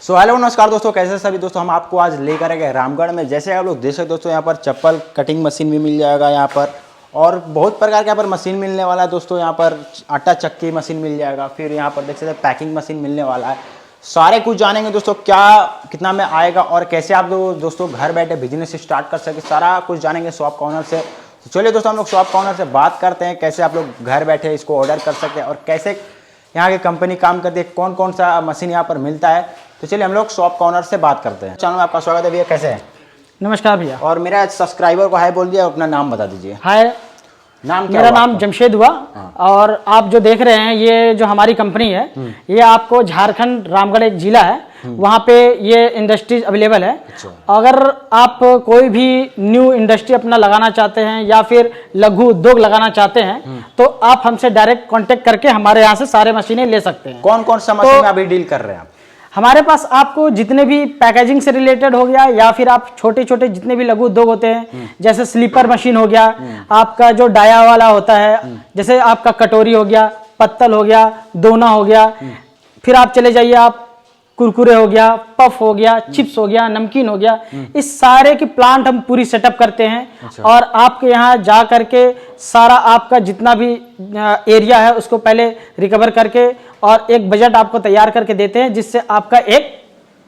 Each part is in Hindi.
सो हेलो नमस्कार दोस्तों, कैसे सभी दोस्तों। हम आपको आज लेकर आ गए रामगढ़ में। जैसे आप लोग देख सकते दोस्तों, यहाँ पर चप्पल कटिंग मशीन भी मिल जाएगा यहाँ पर, और बहुत प्रकार के यहाँ पर मशीन मिलने वाला है दोस्तों। यहाँ पर आटा चक्की मशीन मिल जाएगा, फिर यहाँ पर देख सकते हैं पैकिंग मशीन मिलने वाला है। सारे कुछ जानेंगे दोस्तों, क्या कितना में आएगा और कैसे आप लोग दोस्तों घर बैठे बिजनेस स्टार्ट कर सके, सारा कुछ जानेंगे शॉप का ऑनर से। तो चलिए दोस्तों, हम लोग शॉप का ऑनर से बात करते हैं, कैसे आप लोग घर बैठे इसको ऑर्डर कर सकते हैं और कैसे यहाँ की कंपनी काम करती है, कौन कौन सा मशीन यहाँ पर मिलता है। तो चलिए हम लोग शॉप का ऑनर से बात करते हैं। चैनल में आपका स्वागत है भैया, कैसे हैं? नमस्कार भैया। और मेरा सब्सक्राइबर को हाय बोल दिया, अपना नाम बता दीजिए। हाय, नाम क्या? मेरा नाम जमशेद हुआ। और आप जो देख रहे हैं ये जो हमारी कंपनी है, ये आपको झारखंड रामगढ़ एक जिला है, वहाँ पे ये इंडस्ट्रीज अवेलेबल है। अगर आप कोई भी न्यू इंडस्ट्री अपना लगाना चाहते हैं या फिर लघु उद्योग लगाना चाहते हैं तो आप हमसे डायरेक्ट कांटेक्ट करके हमारे यहाँ से सारे मशीनें ले सकते हैं। कौन कौन सा मशीन में अभी डील कर रहे हैं आप? हमारे पास आपको जितने भी पैकेजिंग से रिलेटेड हो गया या फिर आप छोटे छोटे जितने भी लघु उद्योग होते हैं, जैसे स्लीपर मशीन हो गया, आपका जो डाया वाला होता है, जैसे आपका कटोरी हो गया, पत्तल हो गया, दोना हो गया, फिर आप चले जाइए आप कुरकुरे हो गया, पफ हो गया, चिप्स हो गया, नमकीन हो गया, इस सारे की प्लांट हम पूरी सेटअप करते हैं। और आपके यहाँ जा करके सारा आपका जितना भी एरिया है उसको पहले रिकवर करके और एक बजट आपको तैयार करके देते हैं, जिससे आपका एक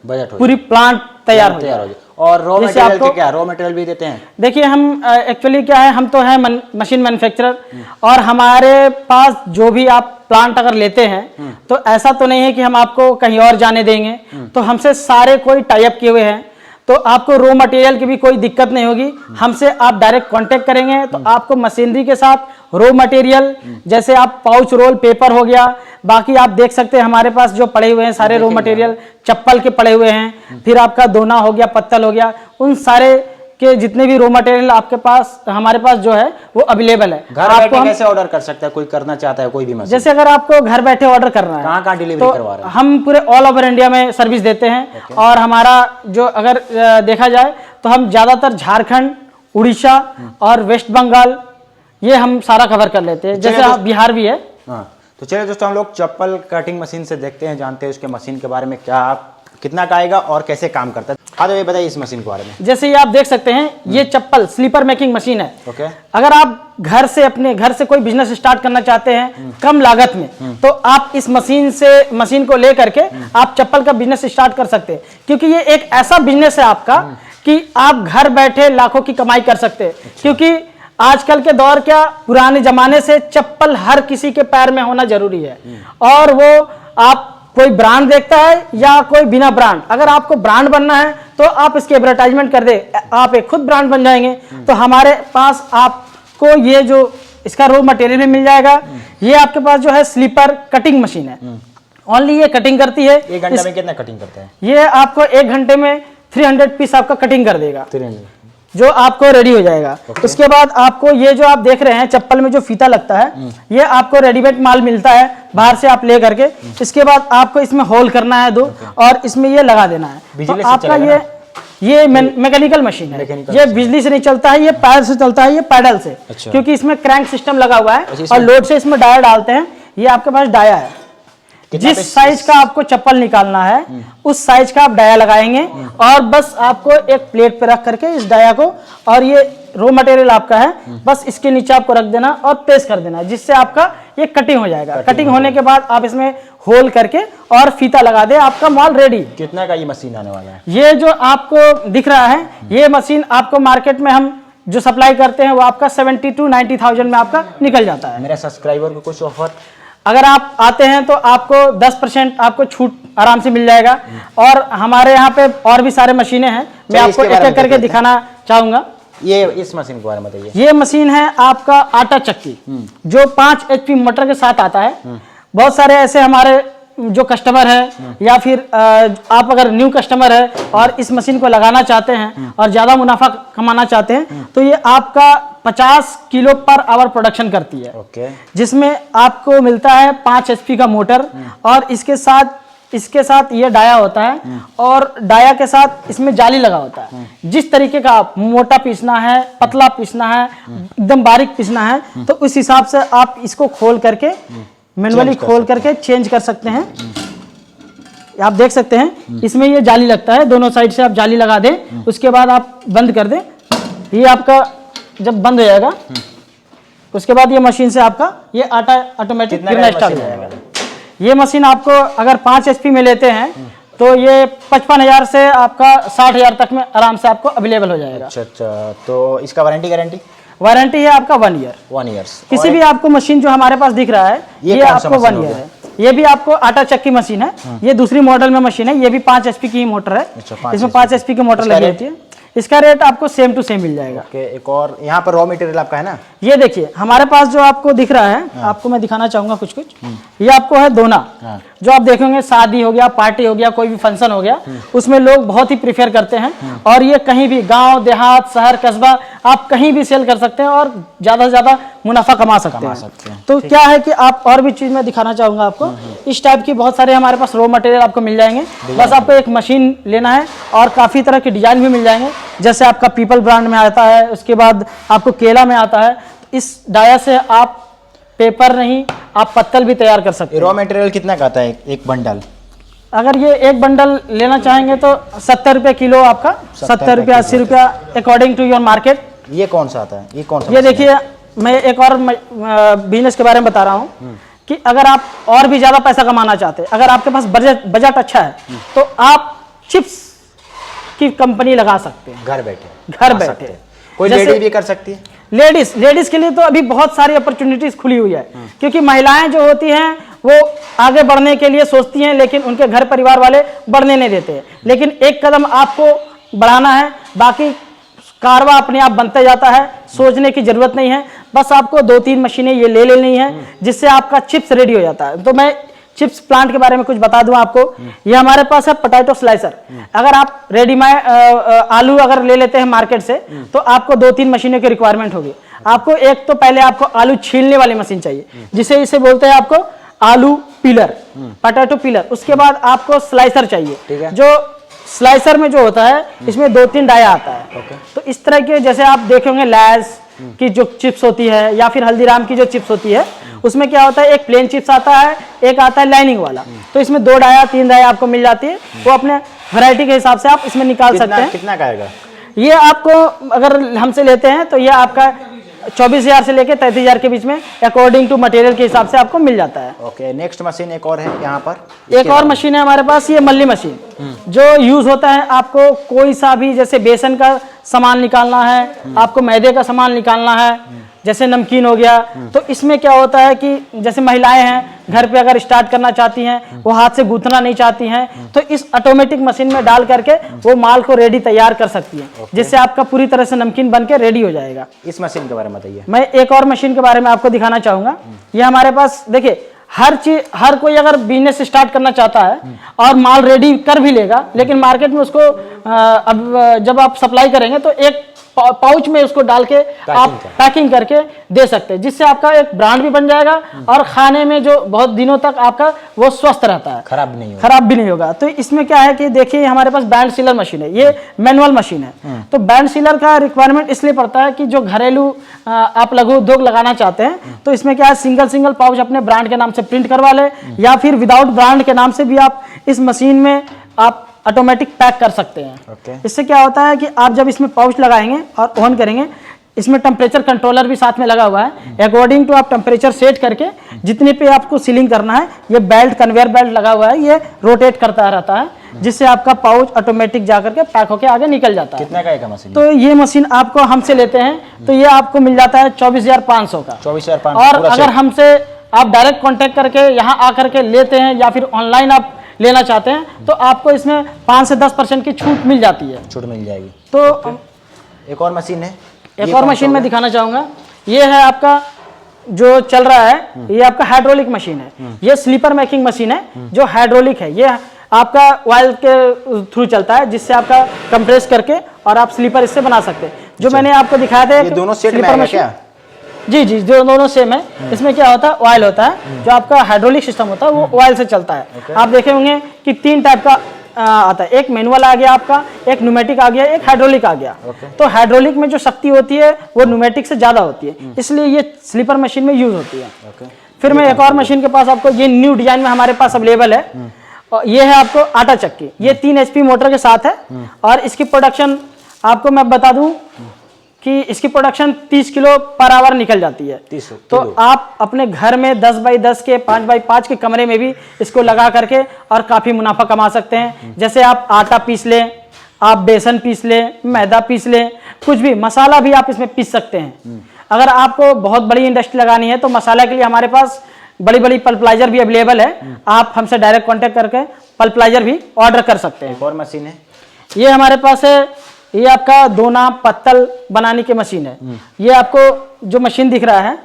बजट पूरी प्लांट तैयार हो जाए। और रॉ मटेरियल के क्या, रॉ मटेरियल भी देते हैं? देखिए, हम एक्चुअली क्या है, हम तो है मशीन मैन्युफैक्चरर, और हमारे पास जो भी आप प्लांट अगर लेते हैं तो ऐसा तो नहीं है कि हम आपको कहीं और जाने देंगे। तो हमसे सारे कोई टाई अप किए हुए हैं, तो आपको रॉ मटेरियल की भी कोई दिक्कत नहीं होगी। हमसे आप डायरेक्ट कांटेक्ट करेंगे तो आपको मशीनरी के साथ रॉ मटेरियल, जैसे आप पाउच रोल पेपर हो गया, बाकी आप देख सकते हैं हमारे पास जो पड़े हुए हैं सारे रॉ मटेरियल, चप्पल के पड़े हुए हैं, फिर आपका दोना हो गया, पत्तल हो गया, उन सारे के जितने भी रॉ मटेरियल आपके पास हमारे पास जो है वो अवेलेबल है। घर बैठे कैसे ऑर्डर कर सकता है कोई करना चाहता है कोई भी मशीन? जैसे अगर आपको घर बैठे ऑर्डर करना है, कहाँ डिलीवरी करवा रहे हैं? हम पूरे ऑल ओवर इंडिया में सर्विस देते हैं। और हमारा जो अगर देखा जाए तो हम ज्यादातर झारखंड, उड़ीसा और वेस्ट बंगाल ये हम सारा कवर कर लेते हैं। जैसे आप बिहार भी है। तो चलिए दोस्तों, हम लोग चप्पल कटिंग मशीन से देखते हैं, जानते हैं उसके मशीन के बारे में, क्या कितना का आएगा और कैसे काम करता है। हाँ, तो ये बताइए इस मशीन के बारे में। जैसे ये आप देख सकते हैं, ये चप्पल स्लीपर मेकिंग मशीन है। ओके। अगर आप घर से अपने घर से कोई बिजनेस स्टार्ट करना चाहते हैं कम लागत में, तो आप इस मशीन को लेकर के आप चप्पल का बिजनेस स्टार्ट कर सकते हैं, क्योंकि ये एक ऐसा बिजनेस है आपका कि आप घर बैठे लाखों की कमाई कर सकते हैं। क्योंकि आजकल के दौर क्या, पुराने जमाने से चप्पल हर किसी के पैर में होना जरूरी है, और वो आप कोई ब्रांड देखता है या कोई बिना ब्रांड। अगर आपको ब्रांड बनना है तो आप इसकी एडवर्टाइजमेंट कर दे, आप एक खुद ब्रांड बन जाएंगे। तो हमारे पास आपको ये जो इसका रॉ मटेरियल भी मिल जाएगा। ये आपके पास जो है स्लीपर कटिंग मशीन है, ओनली ये कटिंग करती है। 1 घंटे में कितना कटिंग करते हैं? ये आपको 1 घंटे में 300 पीस आपका कटिंग कर देगा, 300 जो आपको रेडी हो जाएगा। उसके बाद आपको ये जो आप देख रहे हैं चप्पल में जो फीता लगता है, ये आपको रेडीमेड माल मिलता है बाहर से आप ले करके। इसके बाद आपको इसमें होल करना है 2, और इसमें ये लगा देना है। तो आपका ये मैकेनिकल मशीन है, ये बिजली से नहीं चलता है, ये पैर से चलता है, ये पैडल से। क्योंकि इसमें क्रैंक सिस्टम लगा हुआ है और लोड से इसमें डाया डालते हैं। ये आपके पास डाया है, जिस साइज का आपको चप्पल निकालना है उस साइज का आप डाया लगाएंगे, और बस आपको एक प्लेट पे रख करके इस डाया को, और ये रॉ मटेरियल आपका है, बस इसके नीचे आपको रख देना और प्रेस कर देना, जिससे आपका ये कटिंग हो जाएगा। कटिंग होने के बाद आप इसमें होल करके और फीता लगा दे, आपका माल रेडी। कितना का ये मशीन आने वाला है? ये जो आपको दिख रहा है, ये मशीन आपको मार्केट में हम जो सप्लाई करते हैं वो आपका 70 to 90,000 में आपका निकल जाता है। मेरे सब्सक्राइबर को कुछ ऑफर? अगर आप आते हैं तो आपको 10% आपको छूट आराम से मिल जाएगा। और हमारे यहाँ पे और भी सारे मशीनें हैं, मैं आपको एक एक करके दिखाना चाहूंगा। ये इस मशीन के बारे में बताइए। ये मशीन है आपका आटा चक्की, जो 5 HP मोटर के साथ आता है। बहुत सारे ऐसे हमारे जो कस्टमर है या फिर आप अगर न्यू कस्टमर है और इस मशीन को लगाना चाहते हैं और ज़्यादा मुनाफा कमाना चाहते हैं, तो ये आपका 50 किलो पर आवर प्रोडक्शन करती है। जिसमें आपको मिलता है 5 HP का मोटर, और इसके साथ ये डाया होता है, और डाया के साथ इसमें जाली लगा होता है। जिस तरीके का आप मोटा पीसना है, पतला पीसना है, एकदम बारीक पीसना है, तो उस हिसाब से आप इसको खोल करके मैनुअली खोल करके चेंज कर सकते हैं। आप देख सकते हैं इसमें ये जाली लगता है, दोनों साइड से आप जाली लगा दें, उसके बाद आप बंद कर दें। ये आपका जब बंद हो जाएगा उसके बाद ये मशीन से आपका ये आटा ऑटोमेटिक गिरना स्टार्ट हो जाएगा। ये मशीन आपको अगर 5 HP में लेते हैं तो ये 55,000 से आपका 60,000 तक में आराम से आपको अवेलेबल हो जाएगा। अच्छा, तो इसका वारंटी गारंटी? वारंटी है आपका 1 ईयर। 1 ईयर्स। किसी भी आपको मशीन जो हमारे पास दिख रहा है ये आपको 1 ईयर है। ये भी आपको आटा चक्की मशीन है, ये दूसरी मॉडल में मशीन है, ये भी 5 HP की मोटर है। इसमें 5 HP की मोटर लगी होती है। इसका रेट आपको सेम टू सेम मिल जाएगा। एक और यहाँ पर रॉ मटेरियल आपका है ना, ये देखिए हमारे पास जो आपको दिख रहा है, आपको मैं दिखाना चाहूंगा कुछ कुछ। ये आपको है दोना, जो आप देखेंगे शादी हो गया, पार्टी हो गया, कोई भी फंक्शन हो गया, उसमें लोग बहुत ही प्रीफर करते हैं। और ये कहीं भी गांव देहात शहर कस्बा आप कहीं भी सेल कर सकते हैं और ज्यादा से ज्यादा मुनाफा कमा सकते हैं। तो क्या है कि आप और भी चीज मैं दिखाना चाहूंगा आपको। इस टाइप की बहुत सारे हमारे पास रॉ मटेरियल आपको मिल जाएंगे। बस आपको एक मशीन लेना है और काफी तरह के डिजाइन भी मिल जाएंगे। जैसे आपका पीपल ब्रांड में आता है, उसके बाद आपको केला में आता है। इस डाया से आप पेपर नहीं, आप पत्तल भी तैयार कर सकते हैं। रॉ मटेरियल कितना का आता है एक बंडल? अगर ये एक बंडल लेना चाहेंगे तो 70 रुपये किलो आपका, 70 रुपया 80 रुपया अकॉर्डिंग टू योर मार्केट। ये कौन सा आता है? ये कौन सा? ये देखिए मैं एक और बिजनेस के बारे में बता रहा हूँ कि अगर आप और भी ज्यादा पैसा कमाना चाहते हैं, अगर आपके पास बजट अच्छा है तो आप चिप्स की कंपनी लगा सकते हैं घर बैठे। कोई लेडीज भी कर सकती है? लेडीज के लिए तो अभी बहुत सारी अपॉर्चुनिटीज खुली हुई है, क्योंकि महिलाएं जो होती हैं वो आगे बढ़ने के लिए सोचती हैं लेकिन उनके घर परिवार वाले बढ़ने नहीं देते। लेकिन एक कदम आपको बढ़ाना है, बाकी कारवा अपने आप बनते जाता है, सोचने की जरूरत नहीं है। बस आपको 2-3 मशीनें ये ले लेनी है जिससे आपका चिप्स रेडी हो जाता है। तो मैं चिप्स प्लांट के बारे में कुछ बता दूं आपको। ये हमारे पास है पोटैटो स्लाइसर। अगर आप रेडीमेड आलू अगर ले लेते हैं मार्केट से तो आपको 2-3 मशीनों की रिक्वायरमेंट होगी। आपको एक तो पहले आपको आलू छीलने वाली मशीन चाहिए, जिसे बोलते हैं आपको आलू पीलर, पोटैटो पीलर। उसके बाद आपको स्लाइसर चाहिए, जो स्लाइसर में जो होता है इसमें 2-3 डाया आता है। तो इस तरह के जैसे आप देखेंगे लैस की जो चिप्स होती है या फिर हल्दीराम की जो चिप्स होती है, उसमें क्या होता है एक प्लेन चिप्स आता है, एक आता है लाइनिंग वाला। तो इसमें 2 डाया 3 डाया आपको मिल जाती है। वो अपने वैरायटी के हिसाब से आप इसमें निकाल सकते हैं। कितना का आएगा ये? आपको अगर हमसे लेते हैं तो ये आपका 24,000 से लेके 33,000 के बीच में अकॉर्डिंग टू मटेरियल के हिसाब से आपको मिल जाता है। ओके, नेक्स्ट मशीन एक और है यहाँ पर। एक और मशीन है हमारे पास, ये मल्ली मशीन, जो यूज होता है आपको कोई सा भी, जैसे बेसन का सामान निकालना है, आपको मैदे का सामान निकालना है, जैसे नमकीन हो गया। तो इसमें क्या होता है कि जैसे महिलाएं हैं घर पे अगर स्टार्ट करना चाहती हैं, वो हाथ से गूंथना नहीं चाहती हैं, तो इस ऑटोमेटिक मशीन में डाल करके वो माल को रेडी तैयार कर सकती हैं, जिससे आपका पूरी तरह से नमकीन बन के रेडी हो जाएगा। इस मशीन के बारे में बताइए। मैं एक और मशीन के बारे में आपको दिखाना चाहूंगा। ये हमारे पास देखिए हर चीज, हर कोई अगर बिजनेस स्टार्ट करना चाहता है और माल रेडी कर भी लेगा, लेकिन मार्केट में उसको अब जब आप सप्लाई करेंगे तो एक पाउच में उसको डाल के आप पैकिंग करके दे सकते हैं, जिससे आपका एक ब्रांड भी बन जाएगा और खाने में जो बहुत दिनों तक आपका वो स्वस्थ रहता है, खराब भी नहीं होगा। तो इसमें क्या है कि देखिए हमारे पास बैंड सीलर मशीन है, ये मैनुअल मशीन है। तो बैंड सीलर का रिक्वायरमेंट इसलिए पड़ता है कि जो घरेलू आप लघु उद्योग लगाना चाहते हैं तो इसमें क्या है सिंगल पाउच अपने ब्रांड के नाम से प्रिंट करवा ले, या फिर विदाउट ब्रांड के नाम से भी आप इस मशीन में आप ऑटोमेटिक पैक कर सकते हैं। इससे क्या होता है कि आप जब इसमें पाउच लगाएंगे और ऑन करेंगे, इसमें टेम्परेचर कंट्रोलर भी साथ में लगा हुआ है। अकॉर्डिंग टू आप टेम्परेचर सेट करके जितने पे आपको सीलिंग करना है, ये बेल्ट कन्वेयर बेल्ट लगा हुआ है, ये रोटेट करता रहता है, जिससे आपका पाउच ऑटोमेटिक जाकर के पैक होकर आगे निकल जाता है। कितना का है मशीन? तो ये मशीन आपको हमसे लेते हैं तो ये आपको मिल जाता है 24,500 का। 24,500। और अगर हमसे आप डायरेक्ट कॉन्टेक्ट करके यहाँ आकर के लेते हैं या फिर ऑनलाइन आप लेना चाहते हैं तो आपको इसमें 5 से 10% की छूट मिल जाती है। छूट मिल जाएगी। तो एक और मशीन है, एक और मशीन मैं दिखाना चाहूंगा। ये है आपका जो चल रहा है, ये आपका हाइड्रोलिक मशीन है। ये स्लीपर मेकिंग मशीन है जो हाइड्रोलिक है। ये आपका ऑयल के थ्रू चलता है, जिससे आपका कंप्रेस करके और आप स्लीपर इससे बना सकते हैं। जो मैंने आपको दिखाया था, ये दोनों सेट में है क्या? जी जो दोनों सेम है। इसमें क्या होता है ऑयल होता है, जो आपका हाइड्रोलिक सिस्टम होता है वो ऑयल से चलता है। आप देखे होंगे कि 3 टाइप का आता है, एक मैनुअल आ गया आपका, एक न्यूमेटिक आ गया, एक हाइड्रोलिक आ गया। तो हाइड्रोलिक में जो शक्ति होती है वो न्यूमेटिक से ज्यादा होती है, इसलिए ये स्लीपर मशीन में यूज होती है। फिर मैं एक और मशीन के पास आपको, ये न्यू डिजाइन में हमारे पास अवेलेबल है और ये है आपको आटा चक्की, ये 3 HP मोटर के साथ है। और इसकी प्रोडक्शन आपको मैं बता दूं कि इसकी प्रोडक्शन 30 किलो पर आवर निकल जाती है। 30 तो आप अपने घर में 10 बाई 10 के 5 बाई 5 के कमरे में भी इसको लगा करके और काफ़ी मुनाफा कमा सकते हैं। जैसे आप आटा पीस लें, आप बेसन पीस लें, मैदा पीस लें, कुछ भी मसाला भी आप इसमें पीस सकते हैं। अगर आपको बहुत बड़ी इंडस्ट्री लगानी है तो मसाला के लिए हमारे पास बड़ी बड़ी पल्पलाइजर भी अवेलेबल है। आप हमसे डायरेक्ट कांटेक्ट करके पल्पलाइजर भी ऑर्डर कर सकते हैं। एक और मशीन है, ये हमारे पास है, ये आपका दोना पत्तल बनाने की मशीन है। ये आपको जो मशीन दिख रहा है,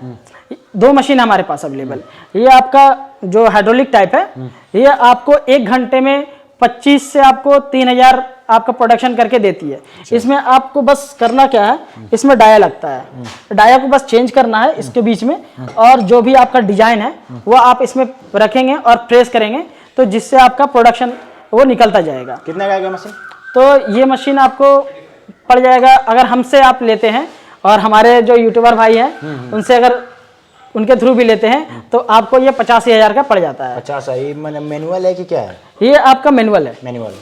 2 मशीन हमारे पास अवेलेबल। ये आपका जो हाइड्रोलिक टाइप है, ये आपको 1 घंटे में 25 से आपको 3000 आपका प्रोडक्शन करके देती है। इसमें आपको बस करना क्या है, इसमें डाया लगता है, डाया को बस चेंज करना है इसके बीच में, और जो भी आपका डिजाइन है वो आप इसमें रखेंगे और प्रेस करेंगे तो जिससे आपका प्रोडक्शन वो निकलता जाएगा। कितने का आएगा मशीन? तो ये मशीन आपको पड़ जाएगा, अगर हमसे आप लेते हैं और हमारे जो यूट्यूबर भाई हैं उनसे अगर उनके थ्रू भी लेते हैं तो आपको ये 85,000 का पड़ जाता है। 50 है। ये मैनुअल है कि क्या है? ये आपका मैनुअल है, मैनुअल।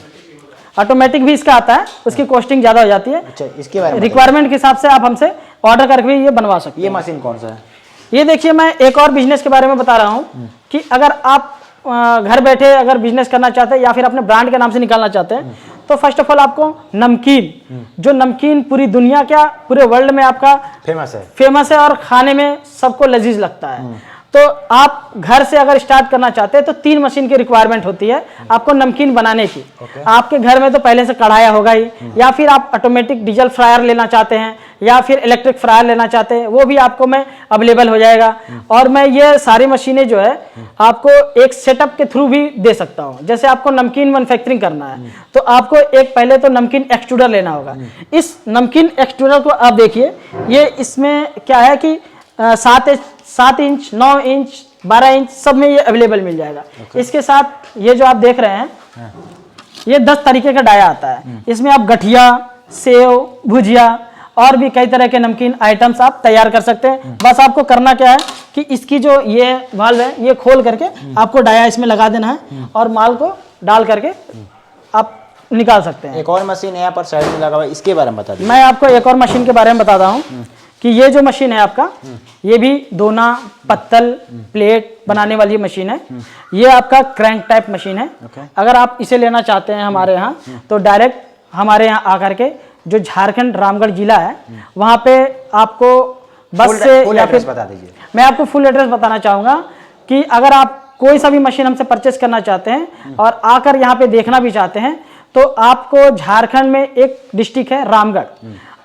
ऑटोमेटिक भी इसका आता है, उसकी कॉस्टिंग ज़्यादा हो जाती है। अच्छा, इसके बारे में रिक्वायरमेंट के हिसाब से आप हमसे ऑर्डर करके भी ये बनवा सकते हैं। ये मशीन कौन सा है? ये देखिए, मैं एक और बिजनेस के बारे में बता रहा हूँ कि अगर आप घर बैठे अगर बिजनेस करना चाहते हैं या फिर अपने ब्रांड के नाम से निकालना चाहते हैं तो फर्स्ट ऑफ ऑल आपको नमकीन, जो नमकीन पूरी दुनिया क्या पूरे वर्ल्ड में आपका फेमस है और खाने में सबको लजीज लगता है। तो आप घर से अगर स्टार्ट करना चाहते हैं तो 3 मशीन की रिक्वायरमेंट होती है आपको नमकीन बनाने की। आपके घर में तो पहले से कढ़ाया होगा ही, या फिर आप ऑटोमेटिक डीजल फ्रायर लेना चाहते हैं या फिर इलेक्ट्रिक फ्रायर लेना चाहते हैं, वो भी आपको मैं अवेलेबल हो जाएगा। और मैं ये सारी मशीनें जो है आपको एक सेटअप के थ्रू भी दे सकता हूँ। जैसे आपको नमकीन मैन्युफैक्चरिंग करना है तो आपको एक पहले तो नमकीन एक्सट्रूडर लेना होगा। इस नमकीन एक्सट्रूडर को आप देखिए, ये इसमें क्या है कि 7 इंच 9 इंच 12 इंच सब में ये अवेलेबल मिल जाएगा। इसके साथ ये जो आप देख रहे हैं ये 10 तरीके का डाया आता है। इसमें आप गठिया, सेव, भुजिया और भी कई तरह के नमकीन आइटम्स आप तैयार कर सकते हैं। बस आपको करना क्या है कि इसकी जो ये वाल्व है ये खोल करके आपको डाया इसमें लगा देना है और माल को डाल करके आप निकाल सकते हैं। एक और मशीन है यहाँ पर साइड में लगा हुआ है, इसके बारे में बता दीजिए। मैं आपको एक और मशीन के बारे में बताता हूँ कि ये जो मशीन है आपका, ये भी दोना पत्तल प्लेट बनाने वाली मशीन है। ये आपका क्रैंक टाइप मशीन है। अगर आप इसे लेना चाहते हैं हमारे यहाँ तो डायरेक्ट हमारे यहाँ आकर के जो झारखंड रामगढ़ जिला है वहाँ पे आपको बस से या फिर बता दीजिए। मैं आपको फुल एड्रेस बताना चाहूँगा कि अगर आप कोई सा भी मशीन हमसे परचेस करना चाहते हैं और आकर यहाँ पे देखना भी चाहते हैं तो आपको झारखंड में एक डिस्ट्रिक्ट है रामगढ़।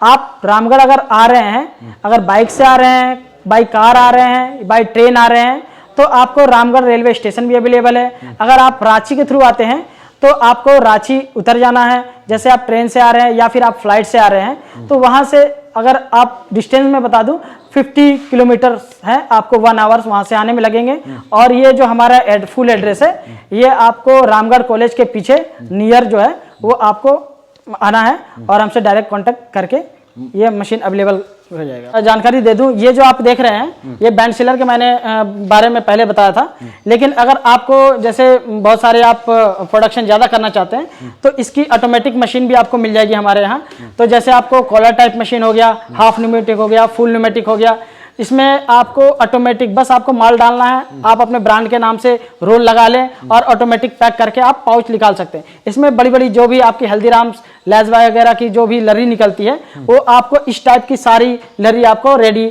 आप रामगढ़ अगर आ रहे हैं, अगर बाइक से आ रहे हैं, बाई कार आ रहे हैं, बाई ट्रेन आ रहे हैं तो आपको रामगढ़ रेलवे स्टेशन भी अवेलेबल है। अगर आप रांची के थ्रू आते हैं तो आपको रांची उतर जाना है। जैसे आप ट्रेन से आ रहे हैं या फिर आप फ्लाइट से आ रहे हैं तो वहाँ से अगर आप डिस्टेंस में बता दूं 50 किलोमीटर है, आपको 1 आवर्स वहाँ से आने में लगेंगे। और ये जो हमारा फुल एड्रेस है ये आपको रामगढ़ कॉलेज के पीछे नियर जो है वो आपको आना है और हमसे डायरेक्ट कांटेक्ट करके ये मशीन अवेलेबल हो जाएगा। जानकारी दे दूं, ये जो आप देख रहे हैं ये बैंड सीलर के मैंने बारे में पहले बताया था, लेकिन अगर आपको जैसे बहुत सारे आप प्रोडक्शन ज़्यादा करना चाहते हैं तो इसकी ऑटोमेटिक मशीन भी आपको मिल जाएगी हमारे यहाँ। तो जैसे आपको कॉलर टाइप मशीन हो गया, हाफ न्यूमेटिक हो गया, फुल न्यूमेटिक हो गया, इसमें आपको ऑटोमेटिक बस आपको माल डालना है, आप अपने ब्रांड के नाम से रोल लगा लें और ऑटोमेटिक पैक करके आप पाउच निकाल सकते हैं। इसमें बड़ी बड़ी जो भी आपकी हल्दीराम्स लेज वगैरह की जो भी लरी निकलती है वो आपको इस टाइप की सारी लरी आपको रेडी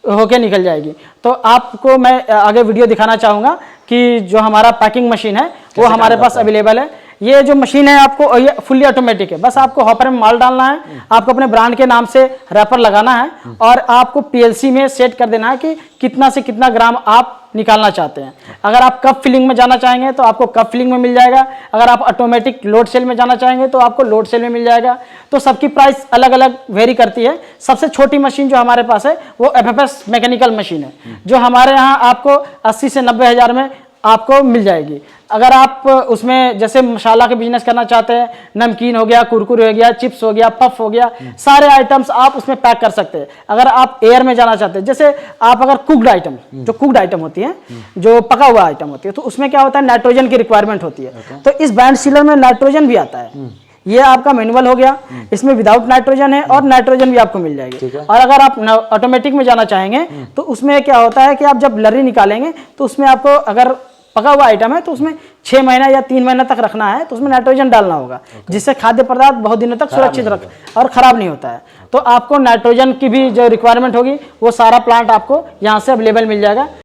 होके निकल जाएगी। तो आपको मैं आगे वीडियो दिखाना चाहूँगा कि जो हमारा पैकिंग मशीन है वो हमारे पास अवेलेबल है। ये जो मशीन है आपको ये फुल्ली ऑटोमेटिक है। बस आपको हॉपर में माल डालना है, आपको अपने ब्रांड के नाम से रैपर लगाना है और आपको पीएलसी में सेट कर देना है कि कितना से कितना ग्राम आप निकालना चाहते हैं। अगर आप कप फिलिंग में जाना चाहेंगे तो आपको कप फिलिंग में मिल जाएगा। अगर आप ऑटोमेटिक लोड सेल में जाना चाहेंगे तो आपको लोड सेल में मिल जाएगा। तो सबकी प्राइस अलग अलग वेरी करती है। सबसे छोटी मशीन जो हमारे पास है वो एफएफएस मैकेनिकल मशीन है, जो हमारे यहाँ आपको 80 से 90 हज़ार में आपको मिल जाएगी। अगर आप उसमें जैसे मसाला का बिजनेस करना चाहते हैं, नमकीन हो गया, कुरकुरे हो गया, चिप्स हो गया, पफ हो गया, सारे आइटम्स आप उसमें पैक कर सकते हैं। अगर आप एयर में जाना चाहते हैं, जैसे आप अगर कुक्ड आइटम, जो कुक्ड आइटम होती है, जो पका हुआ आइटम होती है, तो उसमें क्या होता है, नाइट्रोजन की रिक्वायरमेंट होती है। तो इस बैंड सीलर में नाइट्रोजन भी आता है। ये आपका मैनुअल हो गया, इसमें विदाउट नाइट्रोजन है और नाइट्रोजन भी आपको मिल जाएगी। और अगर आप ऑटोमेटिक में जाना चाहेंगे तो उसमें क्या होता है कि आप जब लर्री निकालेंगे तो उसमें आपको अगर पका हुआ आइटम है तो उसमें 6 महीना या 3 महीना तक रखना है, तो उसमें नाइट्रोजन डालना होगा, जिससे खाद्य पदार्थ बहुत दिनों तक सुरक्षित रख और खराब नहीं होता है। तो आपको नाइट्रोजन की भी जो रिक्वायरमेंट होगी वो सारा प्लांट आपको यहाँ से अवेलेबल मिल जाएगा।